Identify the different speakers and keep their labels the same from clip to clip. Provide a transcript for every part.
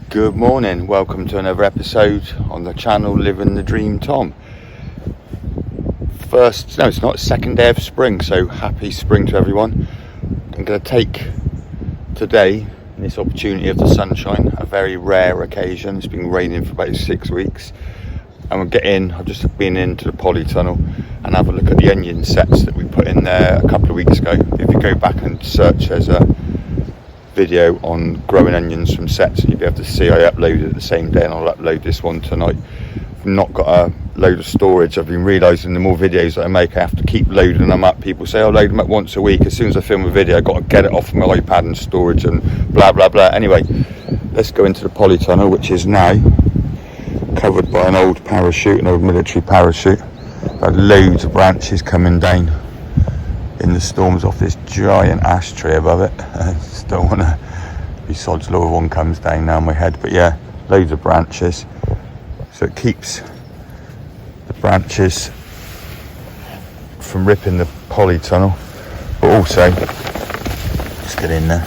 Speaker 1: Good morning, welcome to another episode on the channel Living the Dream Tom. Second day of spring, so happy spring to everyone. I'm going to take today, this opportunity of the sunshine, a very rare occasion. It's been raining for about 6 weeks, and I've just been into the polytunnel and have a look at the onion sets that we put in there a couple of weeks ago. If you go back and search, there's a video on growing onions from sets, and you'll be able to see I uploaded it the same day, and I'll upload this one tonight. I've not got a load of storage. I've been realising the more videos that I make, I have to keep loading them up. People say I'll load them up once a week. As soon as I film a video, I've got to get it off my iPad and storage and blah blah blah. Anyway, let's go into the polytunnel, which is now covered by an old parachute, an old military parachute. I've had loads of branches coming down in the storms off this giant ash tree above it. I just don't want to be sod's law if one comes down now on my head, but yeah, loads of branches, so it keeps the branches from ripping the polytunnel, but also, let's get in there.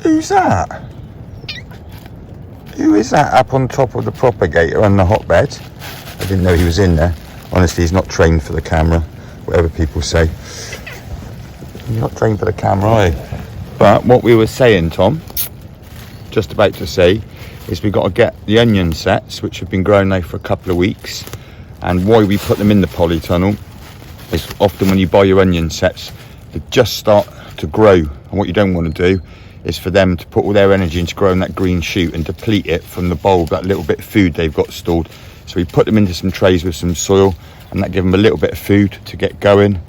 Speaker 1: Who's that? Who is that up on top of the propagator on the hotbed? I didn't know he was in there. Honestly, he's not trained for the camera, whatever people say. He's not trained for the camera, are you? But what we were saying, Tom, just about to say, is we've got to get the onion sets, which have been growing now for a couple of weeks. And why we put them in the polytunnel is often when you buy your onion sets, they just start to grow. And what you don't want to do is for them to put all their energy into growing that green shoot and deplete it from the bulb, that little bit of food they've got stored. So we put them into some trays with some soil, and that gives them a little bit of food to get going.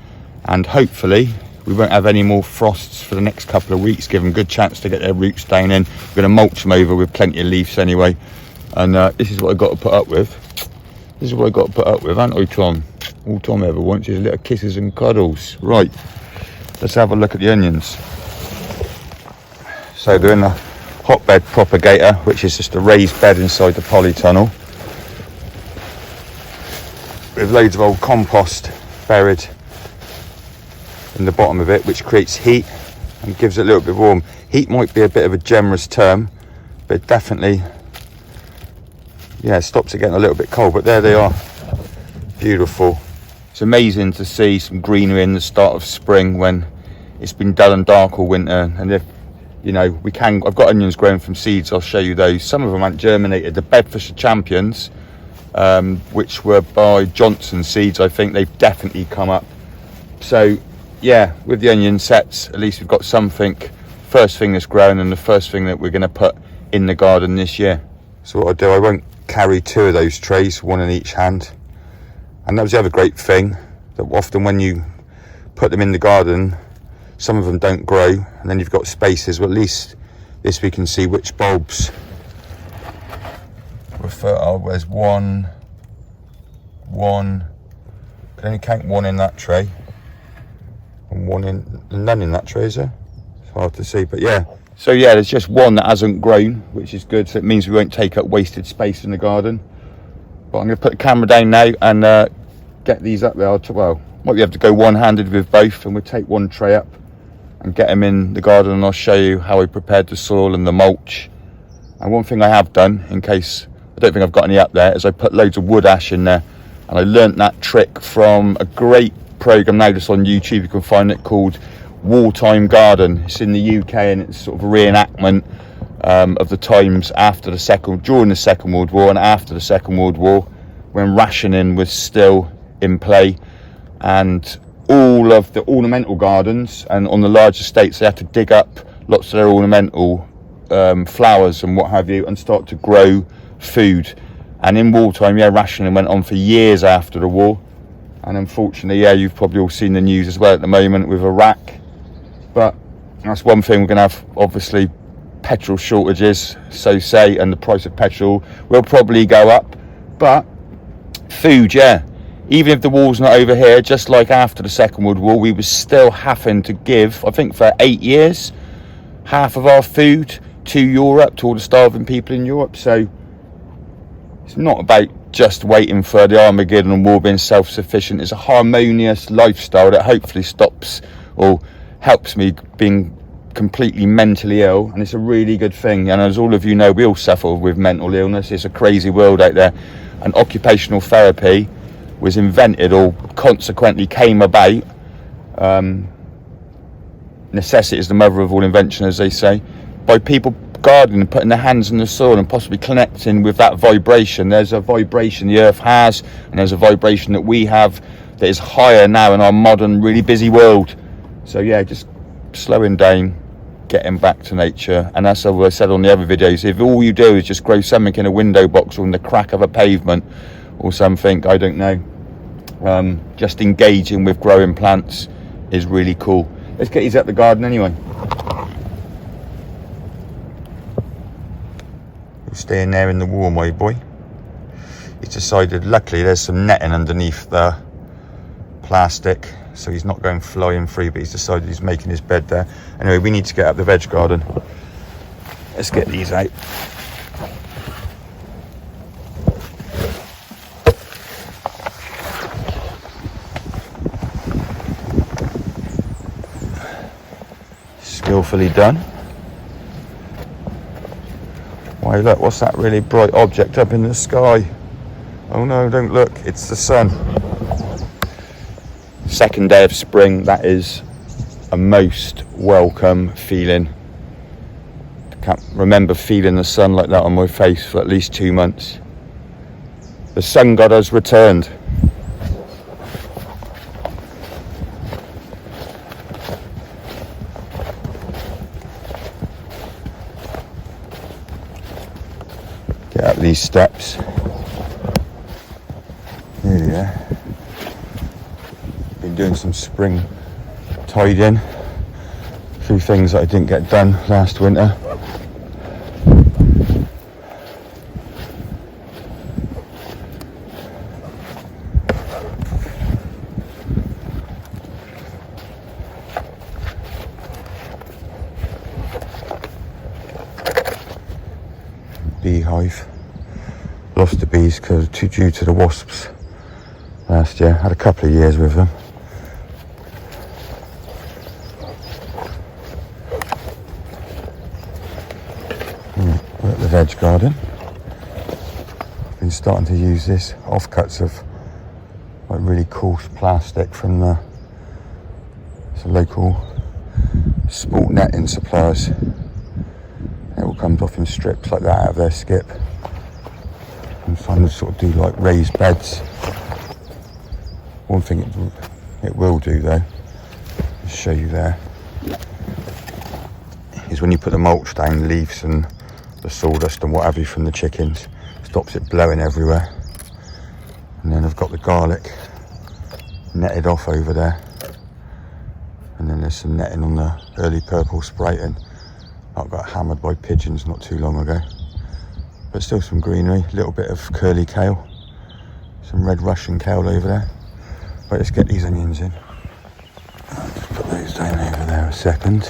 Speaker 1: And hopefully we won't have any more frosts for the next couple of weeks, give them a good chance to get their roots down in. We're going to mulch them over with plenty of leaves anyway. And this is what I've got to put up with. This is what I've got to put up with, haven't I, Tom? All Tom ever wants is little kisses and cuddles. Right, let's have a look at the onions. So they're in a hotbed propagator, which is just a raised bed inside the polytunnel, with loads of old compost buried in the bottom of it, which creates heat and gives it a little bit warm. Heat might be a bit of a generous term, but it definitely, stops it getting a little bit cold. But there they are, beautiful. It's amazing to see some greenery in the start of spring when it's been dull and dark all winter. And if I've got onions growing from seeds, I'll show you those. Some of them aren't germinated. The Bedfordshire Champions, which were by Johnson Seeds, I think they've definitely come up. So yeah, with the onion sets, at least we've got something, first thing that's grown and the first thing that we're going to put in the garden this year. So what I'll do, I won't carry 2 of those trays, 1 in each hand. And that was the other great thing, that often when you put them in the garden, some of them don't grow, and then you've got spaces. Well, at least this we can see which bulbs were fertile. There's one. Can only count 1 in that tray, and none in that tray, is there? It's hard to see, but yeah. So yeah, there's just 1 that hasn't grown, which is good. So it means we won't take up wasted space in the garden. But I'm going to put the camera down now and get these up there. Might be able to go one-handed with both, and we'll take 1 tray up and get them in the garden, and I'll show you how I prepared the soil and the mulch. And one thing I have done, in case I don't think I've got any up there, is I put loads of wood ash in there, and I learnt that trick from a great program now just on YouTube. You can find it, called Wartime Garden. It's in the UK, and it's sort of a reenactment of the times during the Second World War and after the Second World War, when rationing was still in play. And all of the ornamental gardens, and on the large estates, they had to dig up lots of their ornamental flowers and what have you, and start to grow food. And in wartime, rationing went on for years after the war. And unfortunately, you've probably all seen the news as well at the moment with Iraq. But that's one thing. We're going to have, obviously, petrol shortages, so say, and the price of petrol will probably go up. But food, even if the war's not over here, just like after the Second World War, we were still having to give, I think for 8 years, half of our food to Europe, to all the starving people in Europe. So it's not about just waiting for the Armageddon war, being self-sufficient. It's a harmonious lifestyle that hopefully stops or helps me being completely mentally ill, and it's a really good thing. And as all of you know, we all suffer with mental illness. It's a crazy world out there, and occupational therapy was invented, or consequently came about. Necessity is the mother of all invention, as they say, by people gardening and putting their hands in the soil and possibly connecting with that vibration. There's a vibration the earth has, and there's a vibration that we have that is higher now in our modern, really busy world. So yeah, just slowing down, getting back to nature. And that's what I said on the other videos, if all you do is just grow something in a window box or in the crack of a pavement or something, I don't know, just engaging with growing plants is really cool. Let's get these out the garden anyway. You'll stay in there in the warm, my boy. He's decided, luckily there's some netting underneath the plastic, so he's not going flying free, but he's decided he's making his bed there. Anyway, we need to get up the veg garden. Let's get these out. Skillfully done. Why, look, what's that really bright object up in the sky? Oh no, don't look, it's the sun. Second day of spring, that is a most welcome feeling. I can't remember feeling the sun like that on my face for at least 2 months. The sun god has returned. Get up these steps. There you are. Been doing some spring tidying. A few things that I didn't get done last winter. Beehive. Lost the bees because due to the wasps last year. Had a couple of years with them. We're at the veg garden. Been starting to use this offcuts of like really coarse plastic from some local sport netting suppliers. It all comes off in strips like that out of their skip. I'm trying to sort of do like raised beds. One thing it will do though, I'll show you there, is when you put the mulch down, leaves and the sawdust and what have you from the chickens, stops it blowing everywhere. And then I've got the garlic netted off over there. And then there's some netting on the early purple spraying. I got hammered by pigeons not too long ago. But still some greenery, a little bit of curly kale, some red Russian kale over there. Right, let's get these onions in. I'll just put those down over there a second.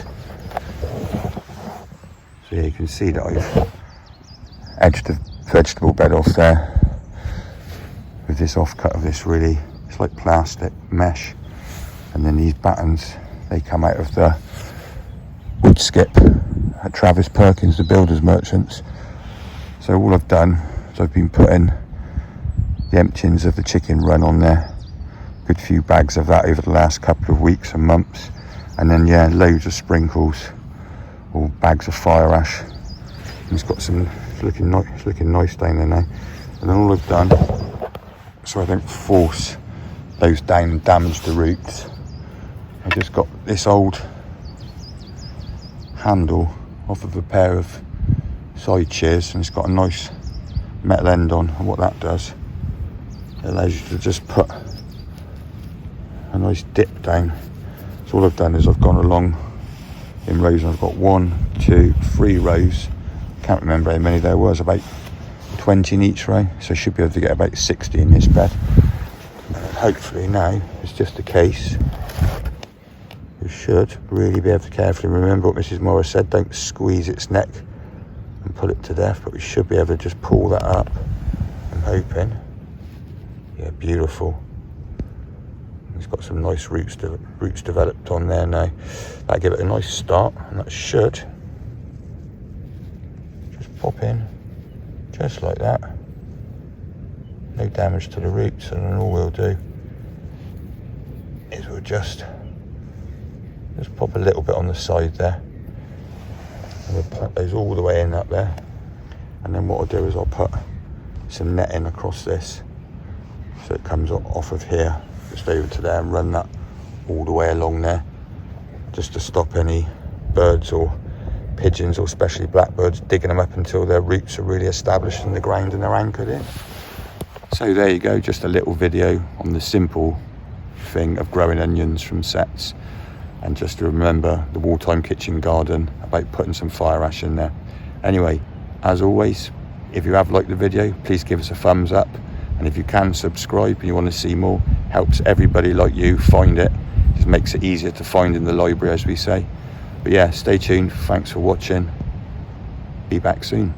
Speaker 1: So yeah, you can see that I've edged the vegetable bed off there with this offcut of this really, it's like plastic mesh. And then these battens, they come out of the wood skip at Travis Perkins, the builders merchants. So all I've done is I've been putting the emptyings of the chicken run on there. Good few bags of that over the last couple of weeks and months. And then yeah, loads of sprinkles or bags of fire ash. And it's got some, it's looking nice down there now. And then all I've done, so I don't force those down and damage the roots, I just got this old handle off of a pair of side shears, and it's got a nice metal end on. And what that does, it allows you to just put a nice dip down. So all I've done is I've gone along in rows, and I've got 1, 2, 3 rows. Can't remember how many there was, about 20 in each row. So I should be able to get about 60 in this bed. And hopefully now it's just a case. You should really be able to carefully remember what Mrs. Morris said. Don't squeeze its neck and pull it to death, but we should be able to just pull that up. I'm hoping. Yeah, beautiful. It's got some nice roots developed on there now. That'll give it a nice start, and that should just pop in just like that. No damage to the roots, and then all we'll do is we'll just pop a little bit on the side there, and we'll pop those all the way in up there. And then what I'll do is I'll put some netting across this so it comes off of here just over to there, and run that all the way along there, just to stop any birds or pigeons, or especially blackbirds, digging them up until their roots are really established in the ground and they're anchored in. So there you go, just a little video on the simple thing of growing onions from sets. And just to remember the Wartime kitchen garden, about putting some fire ash in there. Anyway, as always, if you have liked the video, please give us a thumbs up. And if you can, subscribe, and you want to see more. Helps everybody like you find it. Just makes it easier to find in the library, as we say. But yeah, stay tuned. Thanks for watching. Be back soon.